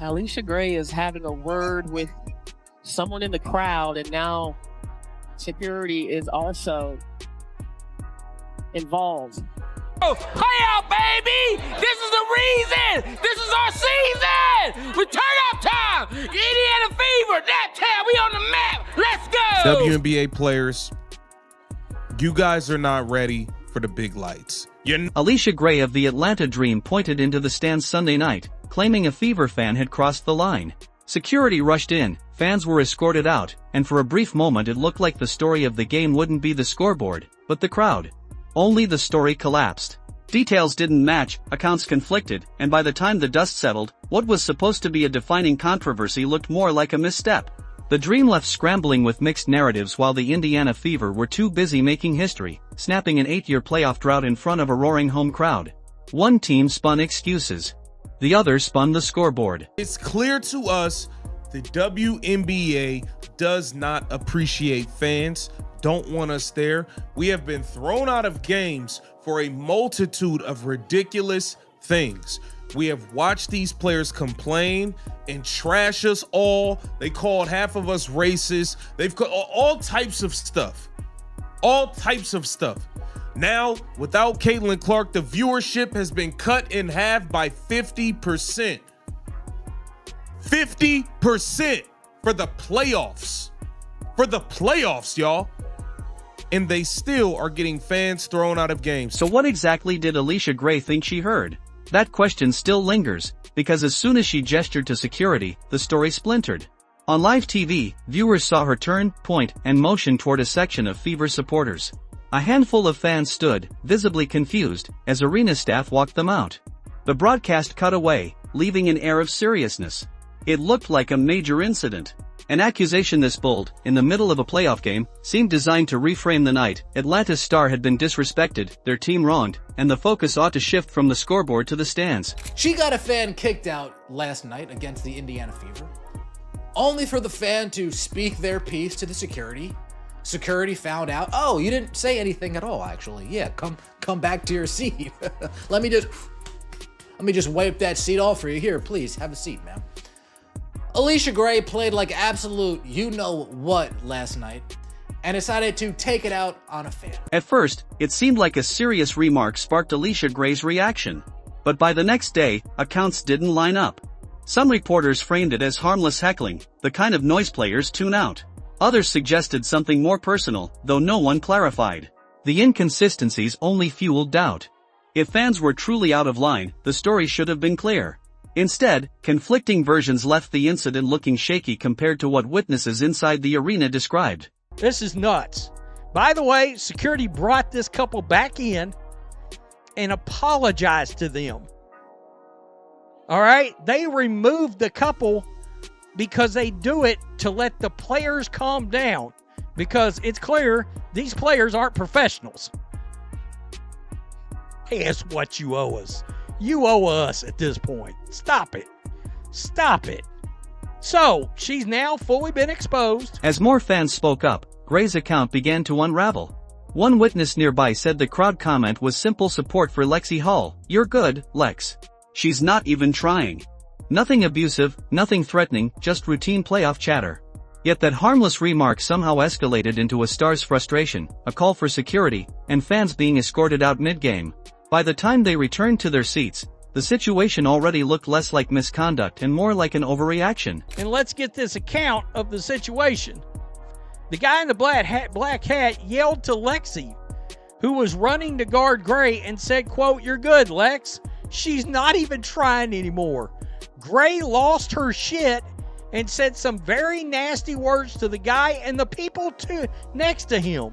Alicia Gray is having a word with someone in the crowd, and now security is also involved. Oh, hey out, baby! This is the reason! This is our season! Return up time! Indiana Fever! That time, we on the map! Let's go! WNBA players, you guys are not ready for the big lights. Alicia Gray of the Atlanta Dream pointed into the stands Sunday night, claiming a Fever fan had crossed the line. Security rushed in, fans were escorted out, and for a brief moment it looked like the story of the game wouldn't be the scoreboard, but the crowd. Only the story collapsed. Details didn't match, accounts conflicted, and by the time the dust settled, what was supposed to be a defining controversy looked more like a misstep. The Dream left scrambling with mixed narratives while the Indiana Fever were too busy making history, snapping an 8-year playoff drought in front of a roaring home crowd. One team spun excuses. The other spun the scoreboard. It's clear to us the WNBA does not appreciate fans, don't want us there. We have been thrown out of games for a multitude of ridiculous things. We have watched these players complain and trash us all. They called half of us racist. They've called all types of stuff. All types of stuff. Now, without Caitilin Clark, the viewership has been cut in half by 50%. 50% for the playoffs. For the playoffs, y'all. And they still are getting fans thrown out of games. So what exactly did Alicia Gray think she heard? That question still lingers, because as soon as she gestured to security, the story splintered. On live TV, viewers saw her turn, point, and motion toward a section of Fever supporters. A handful of fans stood, visibly confused, as arena staff walked them out. The broadcast cut away, leaving an air of seriousness. It looked like a major incident. An accusation this bold, in the middle of a playoff game, seemed designed to reframe the night. Atlanta's star had been disrespected, their team wronged, and the focus ought to shift from the scoreboard to the stands. She got a fan kicked out last night against the Indiana Fever, only for the fan to speak their piece to the security. Security found out, oh, you didn't say anything at all, actually. Yeah, come back to your seat. Let me just wipe that seat off for you. Here, please, have a seat, ma'am. Alicia Gray played like absolute you-know-what last night and decided to take it out on a fan. At first, it seemed like a serious remark sparked Alicia Gray's reaction. But by the next day, accounts didn't line up. Some reporters framed it as harmless heckling, the kind of noise players tune out. Others suggested something more personal, though no one clarified. The inconsistencies only fueled doubt. If fans were truly out of line, the story should have been clear. Instead, conflicting versions left the incident looking shaky compared to what witnesses inside the arena described. This is nuts. By the way, security brought this couple back in and apologized to them. All right? They removed the couple because they do it to let the players calm down, because it's clear these players aren't professionals. Hey, that's what you owe us. You owe us at this point. Stop it. Stop it. So, she's now fully been exposed. As more fans spoke up, Gray's account began to unravel. One witness nearby said the crowd comment was simple support for Lexi Hall. You're good, Lex. She's not even trying. Nothing abusive, nothing threatening, just routine playoff chatter. Yet that harmless remark somehow escalated into a star's frustration, a call for security, and fans being escorted out mid-game. By the time they returned to their seats, the situation already looked less like misconduct and more like an overreaction. And let's get this account of the situation. The guy in the black hat yelled to Lexi, who was running to guard Gray, and said, quote, "You're good, Lex. She's not even trying anymore." Gray lost her shit and said some very nasty words to the guy and the people next to him.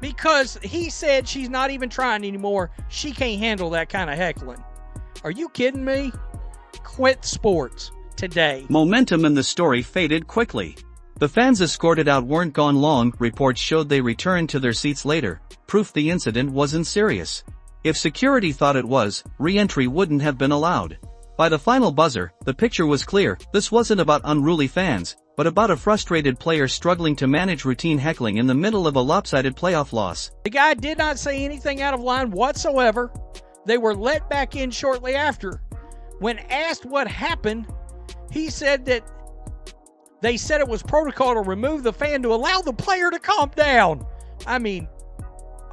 Because he said she's not even trying anymore. She can't handle that kind of heckling. Are you kidding me? Quit sports today. Momentum in the story faded quickly. The fans escorted out weren't gone long. Reports showed they returned to their seats later, proof the incident wasn't serious. If security thought it was, re-entry wouldn't have been allowed. By the final buzzer, the picture was clear. This wasn't about unruly fans, but about a frustrated player struggling to manage routine heckling in the middle of a lopsided playoff loss. The guy did not say anything out of line whatsoever. They were let back in shortly after. When asked what happened, he said that they said it was protocol to remove the fan to allow the player to calm down. I mean,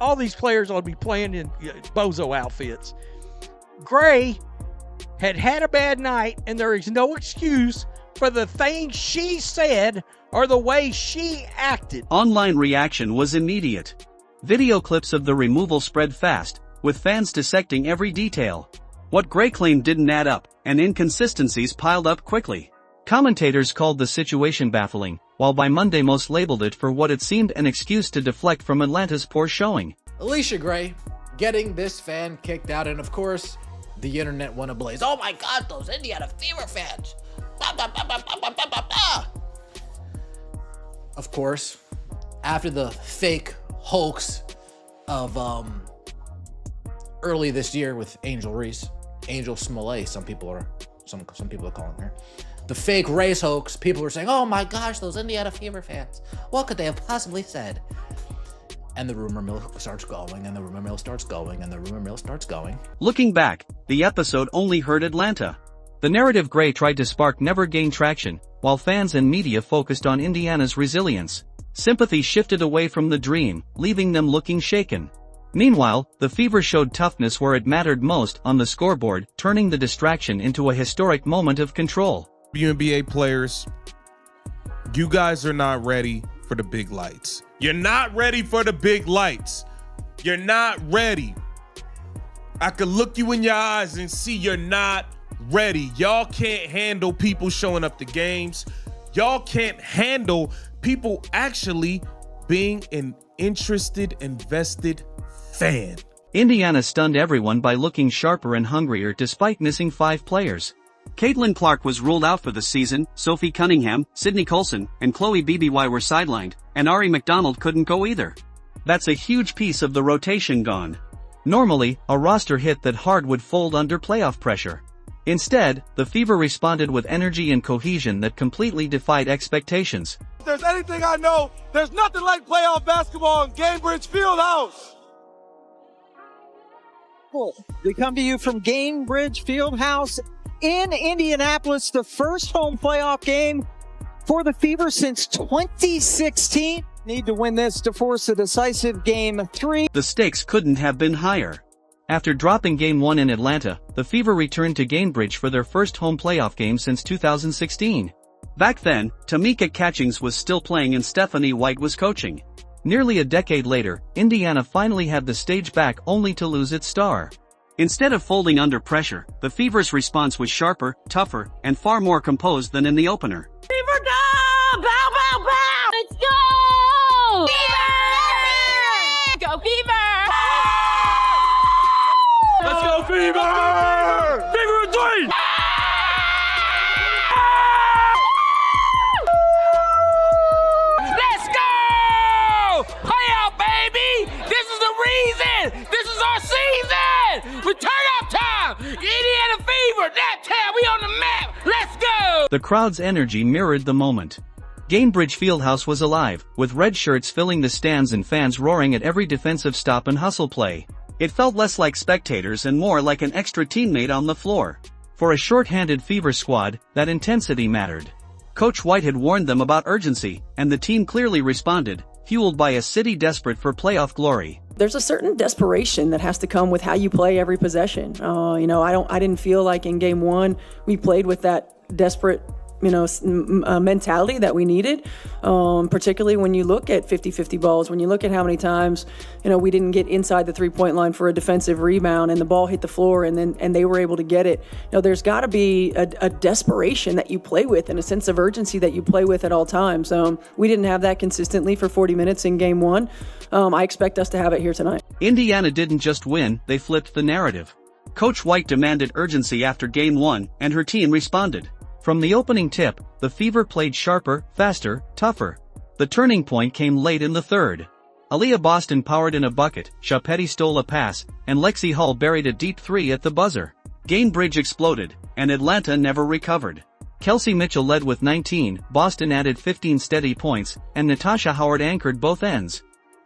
all these players ought to be playing in bozo outfits. Gray had a bad night, and there is no excuse for the things she said or the way she acted. Online reaction was immediate. Video clips of the removal spread fast, with fans dissecting every detail. What Gray claimed didn't add up, and inconsistencies piled up quickly. Commentators called the situation baffling, while by Monday most labeled it for what it seemed an excuse to deflect from Atlanta's poor showing. Alicia Gray getting this fan kicked out, and of course, the internet went ablaze. Oh my God, those Indiana Fever fans! Bah, bah, bah, bah, bah, bah, bah, bah. Of course, after the fake hoax of early this year with Angel Reese, Angel Smollett, some people are calling her. The fake race hoax, people were saying, oh my gosh, those Indiana Fever fans. What could they have possibly said? And the rumor mill starts going, and the rumor mill starts going, and the rumor mill starts going. Looking back, the episode only hurt Atlanta. The narrative Gray tried to spark never gained traction, while fans and media focused on Indiana's resilience. Sympathy shifted away from the Dream, leaving them looking shaken. Meanwhile, the Fever showed toughness where it mattered most on the scoreboard, turning the distraction into a historic moment of control. WNBA players, you guys are not ready for the big lights. You're not ready for the big lights. You're not ready. I could look you in your eyes and see you're not ready. Y'all can't handle people showing up to games. Y'all can't handle people actually being an interested, invested fan. Indiana stunned everyone by looking sharper and hungrier despite missing 5 players. Caitilin Clark was ruled out for the season, Sophie Cunningham, Sydney Colson, and Chloe BBY were sidelined, and Ari McDonald couldn't go either. That's a huge piece of the rotation gone. Normally, a roster hit that hard would fold under playoff pressure. Instead, the Fever responded with energy and cohesion that completely defied expectations. If there's anything I know, there's nothing like playoff basketball in Gainbridge Fieldhouse. We come to you from Gainbridge Fieldhouse in Indianapolis, the first home playoff game for the Fever since 2016. Need to win this to force a decisive Game 3. The stakes couldn't have been higher. After dropping Game 1 in Atlanta, the Fever returned to Gainbridge for their first home playoff game since 2016. Back then, Tamika Catchings was still playing and Stephanie White was coaching. Nearly a decade later, Indiana finally had the stage back only to lose its star. Instead of folding under pressure, the Fever's response was sharper, tougher, and far more composed than in the opener. Fever go! Bow, bow, bow! Let's go! Fever! Go Fever! Let's go, Fever! Fever in 3! Let's go! Play out, baby! This is the reason! This is our season! Return up time! Indiana Fever! That time we on the map! Let's go! The crowd's energy mirrored the moment. Gainbridge Fieldhouse was alive, with red shirts filling the stands and fans roaring at every defensive stop and hustle play. It felt less like spectators and more like an extra teammate on the floor. For a short-handed Fever squad, that intensity mattered. Coach White had warned them about urgency, and the team clearly responded, fueled by a city desperate for playoff glory. There's a certain desperation that has to come with how you play every possession. I didn't feel like in Game 1 we played with that desperate mentality that we needed, particularly when you look at 50-50 balls, when you look at how many times, we didn't get inside the three-point line for a defensive rebound and the ball hit the floor and they were able to get it. There's got to be a desperation that you play with and a sense of urgency that you play with at all times. We didn't have that consistently for 40 minutes in Game 1. I expect us to have it here tonight. Indiana didn't just win, they flipped the narrative. Coach White demanded urgency after Game 1, and her team responded. From the opening tip, the Fever played sharper, faster, tougher. The turning point came late in the third. Aaliyah Boston powered in a bucket, Chapetti stole a pass, and Lexi Hull buried a deep 3 at the buzzer. Gainbridge exploded, and Atlanta never recovered. Kelsey Mitchell led with 19, Boston added 15 steady points, and Natasha Howard anchored both ends.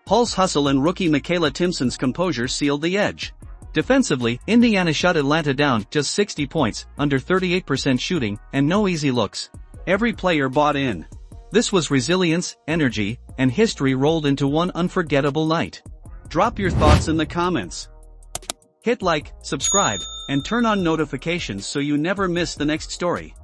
Hull's hustle and rookie Michaela Timpson's composure sealed the edge. Defensively, Indiana shut Atlanta down just 60 points, under 38% shooting, and no easy looks. Every player bought in. This was resilience, energy, and history rolled into one unforgettable night. Drop your thoughts in the comments. Hit like, subscribe, and turn on notifications so you never miss the next story.